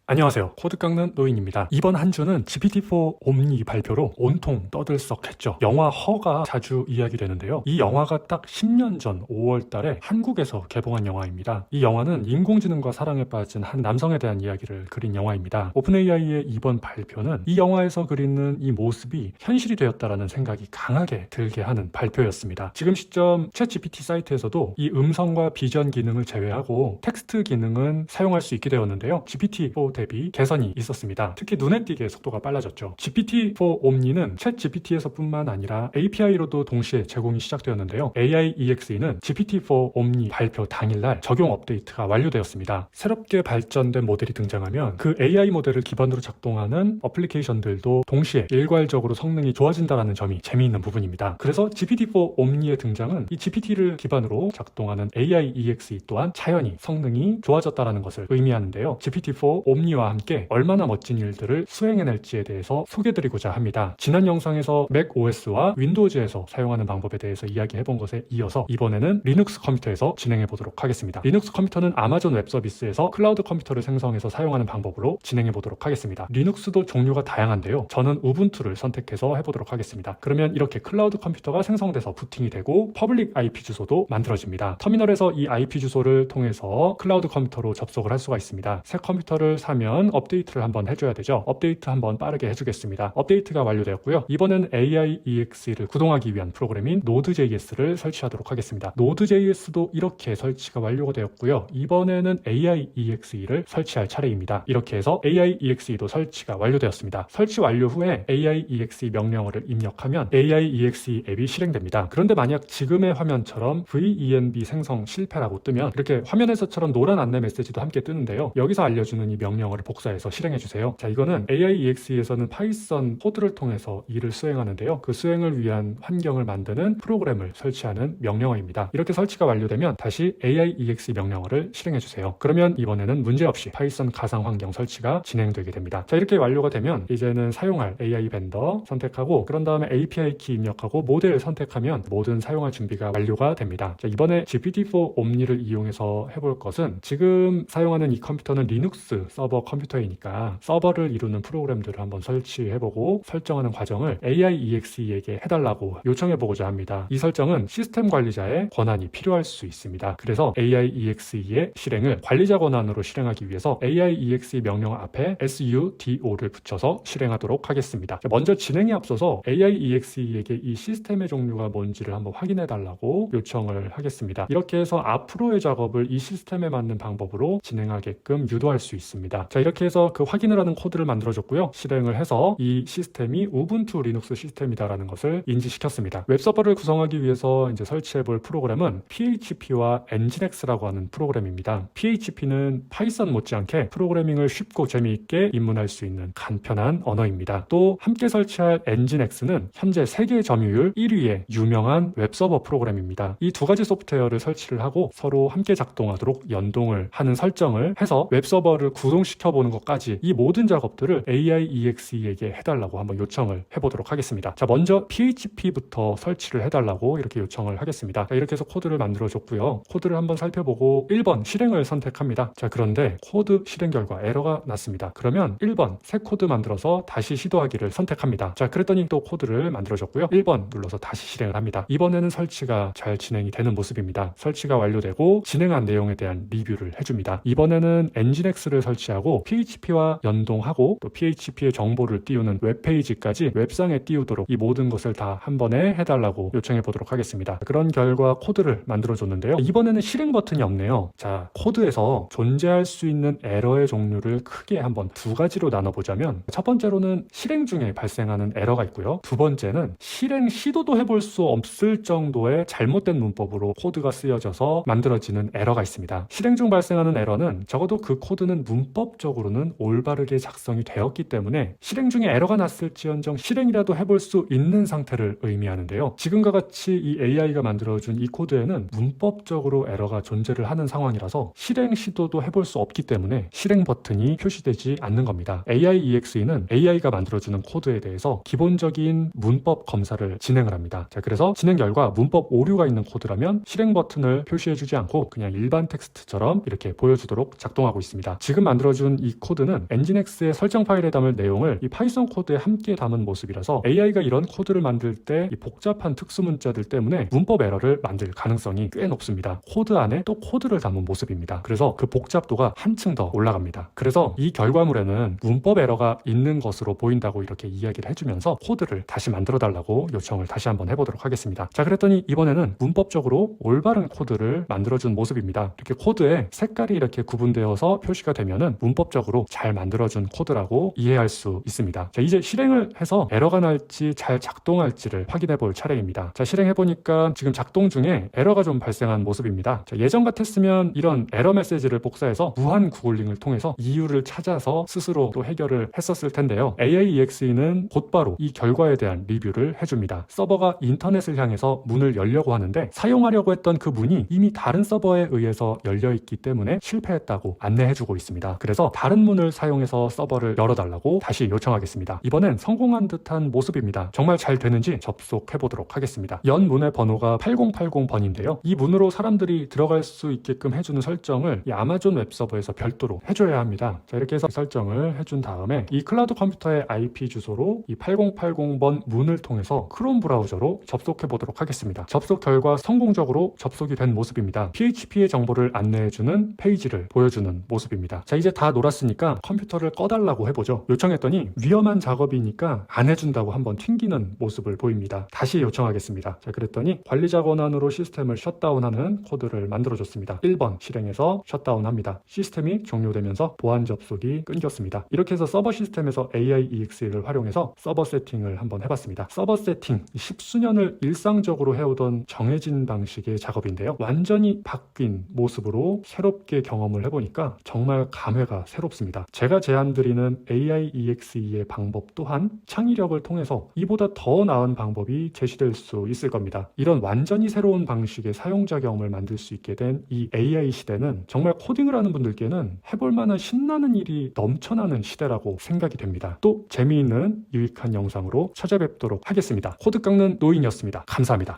안녕하세요. 코드 깎는 노인입니다. 이번 한 주는 GPT-4 옴니 발표로 온통 떠들썩했죠. 영화 허가 자주 이야기되는데요. 이 영화가 딱 10년 전 5월 달에 한국에서 개봉한 영화입니다. 이 영화는 인공지능과 사랑에 빠진 한 남성에 대한 이야기를 그린 영화입니다. 오픈AI의 이번 발표는 이 영화에서 그리는 이 모습이 현실이 되었다라는 생각이 강하게 들게 하는 발표였습니다. 지금 시점 챗GPT 사이트에서도 이 음성과 비전 기능을 제외하고 텍스트 기능은 사용할 수 있게 되었는데요. GPT-4 대비 개선이 있었습니다. 특히 눈에 띄게 속도가 빨라졌죠. GPT-4 옴니는 챗 GPT에서 뿐만 아니라 API로도 동시에 제공이 시작되었는데요. AI EXE는 GPT-4 옴니 발표 당일날 적용 업데이트가 완료되었습니다. 새롭게 발전된 모델이 등장하면 그 AI 모델을 기반으로 작동하는 어플리케이션들도 동시에 일괄적으로 성능이 좋아진다는 점이 재미있는 부분입니다. 그래서 GPT-4 옴니의 등장은 이 GPT를 기반으로 작동하는 AI EXE 또한 자연히 성능이 좋아졌다는 것을 의미하는데요. GPT-4 옴니와 함께 얼마나 멋진 일들을 수행해낼지에 대해서 소개드리고자 합니다. 지난 영상에서 맥OS와 윈도우즈에서 사용하는 방법에 대해서 이야기해본 것에 이어서 이번에는 리눅스 컴퓨터에서 진행해보도록 하겠습니다. 리눅스 컴퓨터는 아마존 웹 서비스에서 클라우드 컴퓨터를 생성해서 사용하는 방법으로 진행해보도록 하겠습니다. 리눅스도 종류가 다양한데요. 저는 우분투를 선택해서 해보도록 하겠습니다. 그러면 이렇게 클라우드 컴퓨터가 생성돼서 부팅이 되고 퍼블릭 IP 주소도 만들어집니다. 터미널에서 이 IP 주소를 통해서 클라우드 컴퓨터로 접속을 할 수가 있습니다. 새 컴퓨터를 사면 업데이트를 한번 해줘야 되죠. 업데이트 한번 빠르게 해주겠습니다. 업데이트가 완료되었고요. 이번엔 AI EXE를 구동하기 위한 프로그램인 Node.js를 설치하도록 하겠습니다. Node.js도 이렇게 설치가 완료가 되었고요. 이번에는 AI EXE를 설치할 차례입니다. 이렇게 해서 AI EXE도 설치가 완료되었습니다. 설치 완료 후에 AI EXE 명령어를 입력하면 AI EXE 앱이 실행됩니다. 그런데 만약 지금의 화면처럼 VENV 생성 실패라고 뜨면 이렇게 화면에서처럼 노란 안내 메시지도 함께 뜨는데요. 여기서 알려주는 이 명령어를 복사해서 실행해주세요. 자, 이거는 AI EXE에서는 파이썬 코드를 통해서 일을 수행하는데요. 그 수행을 위한 환경을 만드는 프로그램을 설치하는 명령어입니다. 이렇게 설치가 완료되면 다시 AI EXE 명령어를 실행해주세요. 그러면 이번에는 문제없이 파이썬 가상 환경 설치가 진행되게 됩니다. 자, 이렇게 완료가 되면 이제는 사용할 AI 벤더 선택하고 그런 다음에 API 키 입력하고 모델을 선택하면 모든 사용할 준비가 완료가 됩니다. 자, 이번에 GPT-4 옴니를 이용해서 해볼 것은 지금 사용하는 이 컴퓨터는 리눅스 서버 컴퓨터이니까 서버를 이루는 프로그램들을 한번 설치해보고 설정하는 과정을 AI EXE에게 해달라고 요청해보고자 합니다. 이 설정은 시스템 관리자의 권한이 필요할 수 있습니다. 그래서 AI EXE의 실행을 관리자 권한으로 실행하기 위해서 AI EXE 명령 앞에 sudo를 붙여서 실행하도록 하겠습니다. 먼저 진행에 앞서서 AI EXE에게 이 시스템의 종류가 뭔지를 한번 확인해달라고 요청을 하겠습니다. 이렇게 해서 앞으로의 작업을 이 시스템에 맞는 방법으로 진행하게끔 유도할 수 있습니다. 자, 이렇게 해서 그 확인을 하는 코드를 만들어줬고요. 실행을 해서 이 시스템이 우분투 리눅스 시스템이다라는 것을 인지시켰습니다. 웹서버를 구성하기 위해서 이제 설치해볼 프로그램은 PHP와 엔진엑스라고 하는 프로그램입니다. PHP는 파이썬 못지않게 프로그래밍을 쉽고 재미있게 입문할 수 있는 간편한 언어입니다. 또 함께 설치할 엔진엑스는 현재 세계 점유율 1위의 유명한 웹서버 프로그램입니다. 이 두 가지 소프트웨어를 설치를 하고 서로 함께 작동하도록 연동을 하는 설정을 해서 웹서버를 구동시켜보는 것까지 이 모든 작업들을 AI EXE에게 해달라고 한번 요청을 해보도록 하겠습니다. 자, 먼저 PHP부터 설치를 해달라고 이렇게 요청을 하겠습니다. 자, 이렇게 해서 코드를 만들어줬고요. 코드를 한번 살펴보고 1번 실행을 선택합니다. 자, 그런데 코드 실행 결과 에러가 났습니다. 그러면 1번 새 코드 만들어서 다시 시도하기를 선택합니다. 자, 그랬더니 또 코드를 만들어줬고요. 1번 눌러서 다시 실행을 합니다. 이번에는 설치가 잘 진행이 되는 모습입니다. 설치가 완료되고 진행한 내용에 대한 리뷰를 해줍니다. 이번에는 엔진엑스를 설치하고 PHP와 연동하고 또 PHP의 정보를 띄우는 웹페이지까지 웹상에 띄우도록 이 모든 것을 다 한 번에 해달라고 요청해 보도록 하겠습니다. 그런 결과 코드를 만들어줬는데요. 이번에는 실행 버튼이 없네요. 자, 코드에서 존재할 수 있는 에러의 종류를 크게 한번 두 가지로 나눠보자면 첫 번째로는 실행 중에 발생하는 에러가 있고요. 두 번째는 실행 시도도 해볼 수 없을 정도의 잘못된 문법으로 코드가 쓰여져서 만들어지는 에러가 있습니다. 실행 중 발생하는 에러는 적어도 그 코드는 문법적으로는 올바르게 작성이 되었기 때문에 실행 중에 에러가 났을지언정 실행이라도 해볼 수 있는 상태를 의미하는데요. 지금과 같이 이 AI가 만들어준 이 코드에는 문법적으로 에러가 존재를 하는 상황이라서 실행 시도도 해볼 수 없기 때문에 실행 버튼이 표시되지 않는 겁니다. AI EXE는 AI가 만들어주는 코드에 대해서 기본적인 문법 검사를 진행을 합니다. 자, 그래서 진행 결과 문법 오류가 있는 코드라면 실행 버튼을 표시해주지 않고 그냥 일반 텍스트처럼 이렇게 보여주도록 작동하고 있습니다. 지금 만들어진 만들어준 이 코드는 엔진X의 설정 파일에 담을 내용을 이 파이썬 코드에 함께 담은 모습이라서 AI가 이런 코드를 만들 때 이 복잡한 특수 문자들 때문에 문법 에러를 만들 가능성이 꽤 높습니다. 코드 안에 또 코드를 담은 모습입니다. 그래서 그 복잡도가 한층 더 올라갑니다. 그래서 이 결과물에는 문법 에러가 있는 것으로 보인다고 이렇게 이야기를 해주면서 코드를 다시 만들어 달라고 요청을 다시 한번 해보도록 하겠습니다. 자, 그랬더니 이번에는 문법적으로 올바른 코드를 만들어준 모습입니다. 이렇게 코드에 색깔이 이렇게 구분되어서 표시가 되면은 문법적으로 잘 만들어준 코드라고 이해할 수 있습니다. 자, 이제 실행을 해서 에러가 날지 잘 작동할지를 확인해 볼 차례입니다. 자, 실행해 보니까 지금 작동 중에 에러가 좀 발생한 모습입니다. 자, 예전 같았으면 이런 에러 메시지를 복사해서 무한 구글링을 통해서 이유를 찾아서 스스로 또 해결을 했었을 텐데요. AIEXE는 곧바로 이 결과에 대한 리뷰를 해줍니다. 서버가 인터넷을 향해서 문을 열려고 하는데 사용하려고 했던 그 문이 이미 다른 서버에 의해서 열려있기 때문에 실패했다고 안내해주고 있습니다. 그래서 다른 문을 사용해서 서버를 열어달라고 다시 요청하겠습니다. 이번엔 성공한 듯한 모습입니다. 정말 잘 되는지 접속해보도록 하겠습니다. 연 문의 번호가 8080번인데요. 이 문으로 사람들이 들어갈 수 있게끔 해주는 설정을 이 아마존 웹서버에서 별도로 해줘야 합니다. 자, 이렇게 해서 설정을 해준 다음에 이 클라우드 컴퓨터의 IP 주소로 이 8080번 문을 통해서 크롬 브라우저로 접속해보도록 하겠습니다. 접속 결과 성공적으로 접속이 된 모습입니다. PHP의 정보를 안내해주는 페이지를 보여주는 모습입니다. 자, 이제 다 놀았으니까 컴퓨터를 꺼달라고 해보죠. 요청했더니 위험한 작업이니까 안 해준다고 한번 튕기는 모습을 보입니다. 다시 요청하겠습니다. 자, 그랬더니 관리자 권한으로 시스템을 셧다운하는 코드를 만들어줬습니다. 1번 실행해서 셧다운합니다. 시스템이 종료되면서 보안 접속이 끊겼습니다. 이렇게 해서 서버 시스템에서 AIEXE를 활용해서 서버 세팅을 한번 해봤습니다. 서버 세팅, 십수년을 일상적으로 해오던 정해진 방식의 작업인데요. 완전히 바뀐 모습으로 새롭게 경험을 해보니까 정말 감회가 새롭습니다. 제가 제안드리는 AIEXE의 방법 또한 창의력을 통해서 이보다 더 나은 방법이 제시될 수 있을 겁니다. 이런 완전히 새로운 방식의 사용자 경험을 만들 수 있게 된 이 AI 시대는 정말 코딩을 하는 분들께는 해볼 만한 신나는 일이 넘쳐나는 시대라고 생각이 됩니다. 또 재미있는 유익한 영상으로 찾아뵙도록 하겠습니다. 코드 깎는 노인이었습니다. 감사합니다.